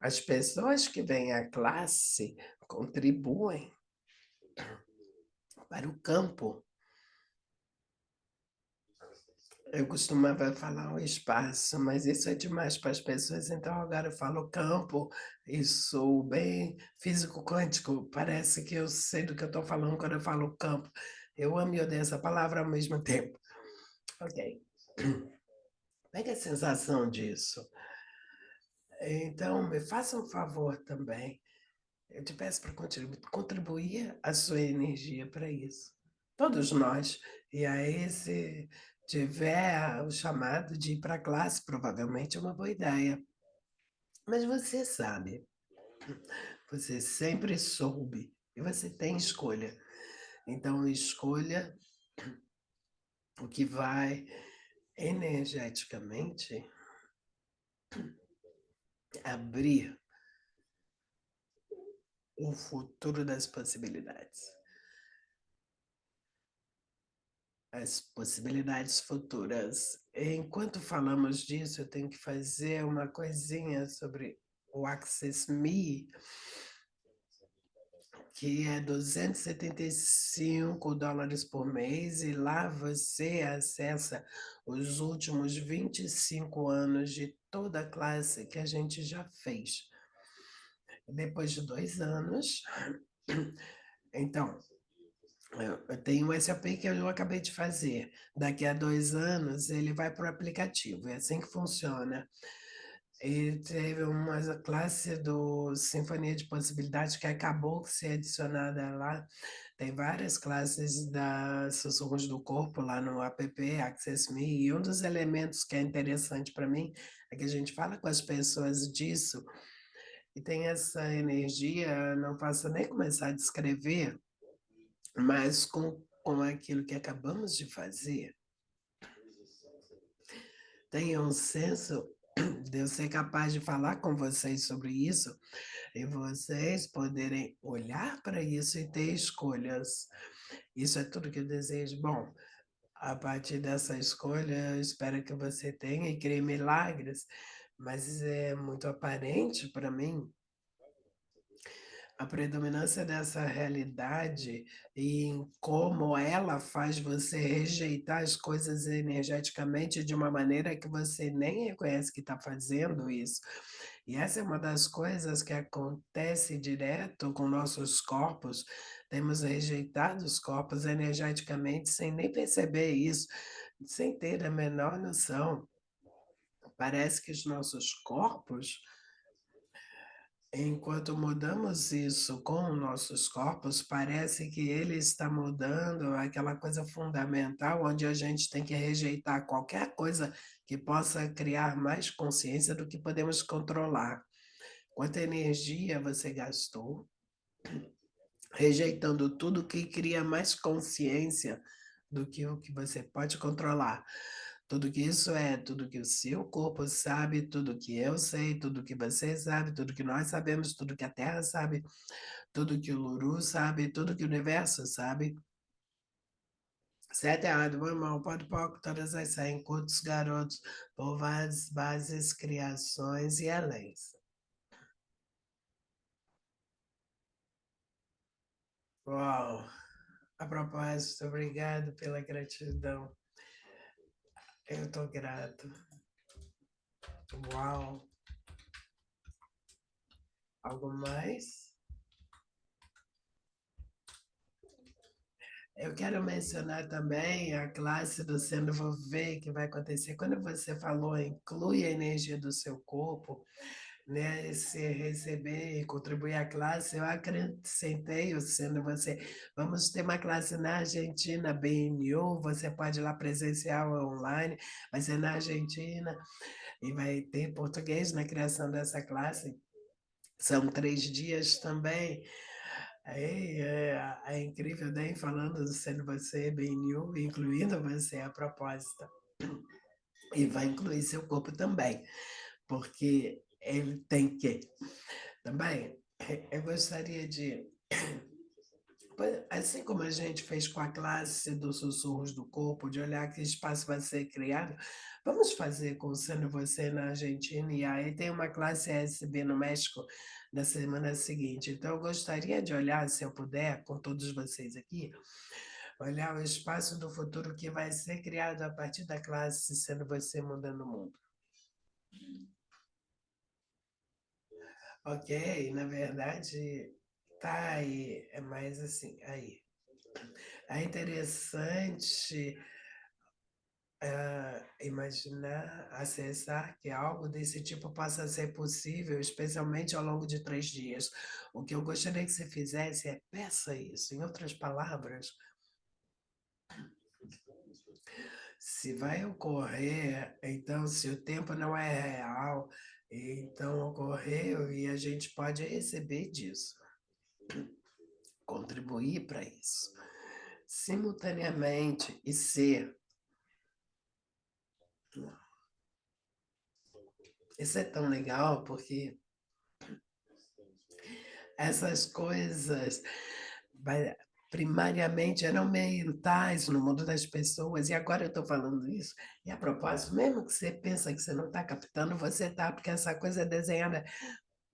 As pessoas que vêm à classe contribuem para o campo. Eu costumava falar o espaço, mas isso é demais para as pessoas, então agora eu falo campo e sou bem físico quântico. Parece que eu sei do que eu estou falando quando eu falo campo. Eu amo e odeio essa palavra ao mesmo tempo. Ok. Pega a sensação disso. Então, me faça um favor também. Eu te peço para contribuir a sua energia para isso. Todos nós. E aí, se tiver o chamado de ir para a classe, provavelmente é uma boa ideia. Mas você sabe, você sempre soube e você tem escolha. Então, escolha o que vai energeticamente abrir o futuro das possibilidades. as possibilidades futuras. Enquanto falamos disso, eu tenho que fazer uma coisinha sobre o Access Me, que é US$ 275 por mês, e lá você acessa os últimos 25 anos de toda a classe que a gente já fez. Depois de 2 anos, então, eu tenho um SAP que eu acabei de fazer. Daqui a 2 anos, ele vai para o aplicativo. É assim que funciona. E teve uma classe do Sinfonia de Possibilidades que acabou de ser adicionada lá. Tem várias classes da Sussurros do Corpo lá no app Access Me. E um dos elementos que é interessante para mim é que a gente fala com as pessoas disso e tem essa energia, não posso nem começar a descrever, mas com aquilo que acabamos de fazer, tenha um senso de eu ser capaz de falar com vocês sobre isso e vocês poderem olhar para isso e ter escolhas. Isso é tudo que eu desejo. Bom, a partir dessa escolha, eu espero que você tenha e crie milagres, mas é muito aparente para mim a predominância dessa realidade e em como ela faz você rejeitar as coisas energeticamente de uma maneira que você nem reconhece que está fazendo isso. E essa é uma das coisas que acontece direto com nossos corpos. Temos rejeitado os corpos energeticamente sem nem perceber isso, sem ter a menor noção. Parece que os nossos corpos, enquanto mudamos isso com nossos corpos, parece que ele está mudando aquela coisa fundamental, onde a gente tem que rejeitar qualquer coisa que possa criar mais consciência do que podemos controlar. Quanta energia você gastou rejeitando tudo que cria mais consciência do que o que você pode controlar. Tudo que isso é, tudo que o seu corpo sabe, tudo que eu sei, tudo que você sabe, tudo que nós sabemos, tudo que a Terra sabe, tudo que o Luru sabe, tudo que o universo sabe. Certo, errado, bom, irmão, pode pouco, todas as saem, curtos, garotos, povoados, bases, criações e além. Uau! A propósito, obrigado pela gratidão. Eu estou grato. Uau! Algo mais? Eu quero mencionar também a classe do Sendo Ver que vai acontecer. Quando você falou, inclui a energia do seu corpo, né? Se receber e contribuir à classe, eu acrescentei o Sendo Você. Vamos ter uma classe na Argentina, BNU, você pode ir lá presencial ou online, vai ser na Argentina e vai ter português na criação dessa classe. São 3 dias também. Aí é incrível, né? Falando sendo você bem new, incluindo você a proposta. E vai incluir seu corpo também, porque ele tem que. Também, eu gostaria de, assim como a gente fez com a classe dos sussurros do corpo, de olhar que espaço vai ser criado, vamos fazer com o Sendo Você na Argentina, e aí tem uma classe SB no México na semana seguinte. Então, eu gostaria de olhar, se eu puder, com todos vocês aqui, olhar o espaço do futuro que vai ser criado a partir da classe Sendo Você Mudando o Mundo. Ok, na verdade, tá aí, é mais assim, aí. É interessante imaginar, acessar que algo desse tipo possa ser possível, especialmente ao longo de 3 dias. O que eu gostaria que você fizesse é peça isso. Em outras palavras, se vai ocorrer, então, se o tempo não é real, então ocorreu e a gente pode receber disso, contribuir para isso, simultaneamente e ser. Isso é tão legal porque essas coisas primariamente eram mentais no mundo das pessoas, e agora eu estou falando isso, e a propósito, mesmo que você pensa que você não está captando, você está, porque essa coisa é desenhada,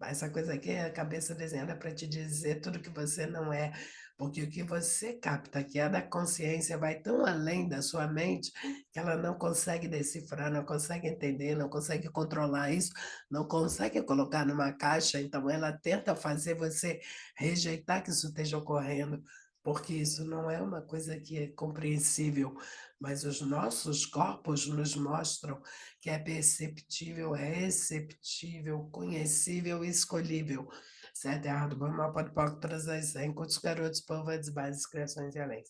essa coisa aqui é a cabeça desenhada para te dizer tudo que você não é, porque o que você capta, que é da consciência, vai tão além da sua mente que ela não consegue decifrar, não consegue entender, não consegue controlar isso, não consegue colocar numa caixa, então ela tenta fazer você rejeitar que isso esteja ocorrendo, porque isso não é uma coisa que é compreensível, mas os nossos corpos nos mostram que é perceptível, receptível, conhecível e escolhível. Certo, errado, bom, mal, pode, pouco, todas as 100, quantos garotos, povas, bases, criações e além.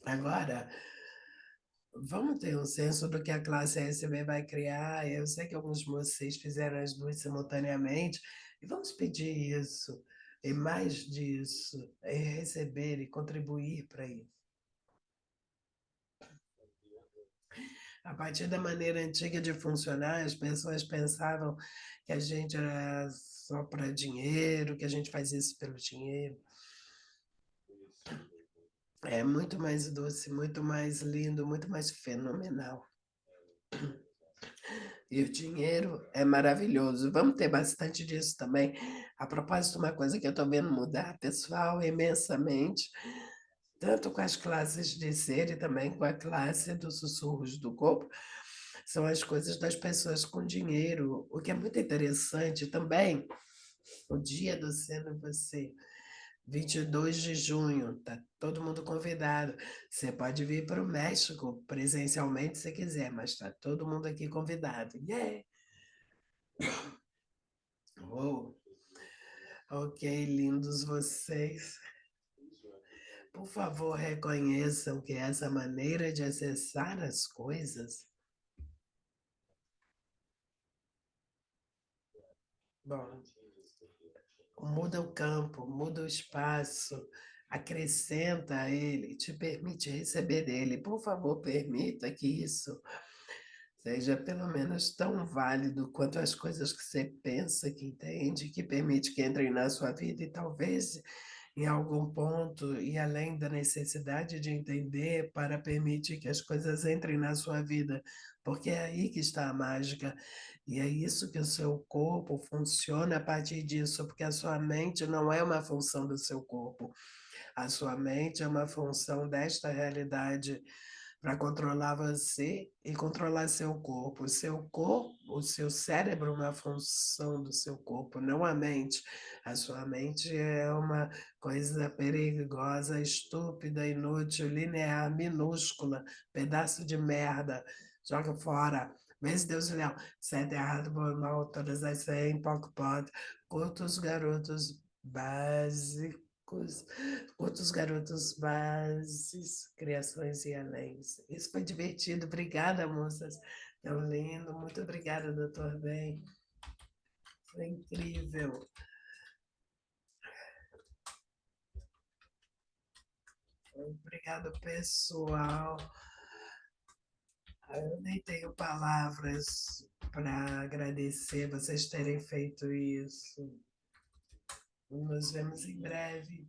Agora, vamos ter um senso do que a classe SB vai criar. Eu sei que alguns de vocês fizeram as duas simultaneamente, e vamos pedir isso, e mais disso, e receber e contribuir para isso. A partir da maneira antiga de funcionar, as pessoas pensavam que a gente era só para dinheiro, que a gente faz isso pelo dinheiro. É muito mais doce, muito mais lindo, muito mais fenomenal. E o dinheiro é maravilhoso. Vamos ter bastante disso também. A propósito, uma coisa que eu estou vendo mudar, pessoal, imensamente, tanto com as classes de ser e também com a classe dos sussurros do corpo, são as coisas das pessoas com dinheiro, o que é muito interessante também. O dia do Sendo Você, 22 de junho, tá todo mundo convidado. Você pode vir para o México presencialmente se quiser, mas está todo mundo aqui convidado. Yeah! Oh, ok, lindos vocês. Por favor, reconheçam que essa maneira de acessar as coisas, bom, muda o campo, muda o espaço, acrescenta a ele, te permite receber dele. Por favor, permita que isso seja pelo menos tão válido quanto as coisas que você pensa, que entende, que permite que entrem na sua vida e talvez em algum ponto e além da necessidade de entender para permitir que as coisas entrem na sua vida, porque é aí que está a mágica. E é isso que o seu corpo funciona a partir disso, porque a sua mente não é uma função do seu corpo. A sua mente é uma função desta realidade para controlar você e controlar seu corpo. O seu corpo, o seu cérebro é uma função do seu corpo, não a mente. A sua mente é uma coisa perigosa, estúpida, inútil, linear, minúscula, pedaço de merda. Joga fora. Vence Deus e Leão. Certo, errado, bom, mal, todas as 100, pouco pode. Curta os garotos básicos. Outros garotos bases, criações e anéis. Isso foi divertido. Obrigada, moças. Tão lindo. Muito obrigada, doutor Ben. Foi incrível. Obrigado, pessoal. Eu nem tenho palavras para agradecer vocês terem feito isso. Nos vemos em breve.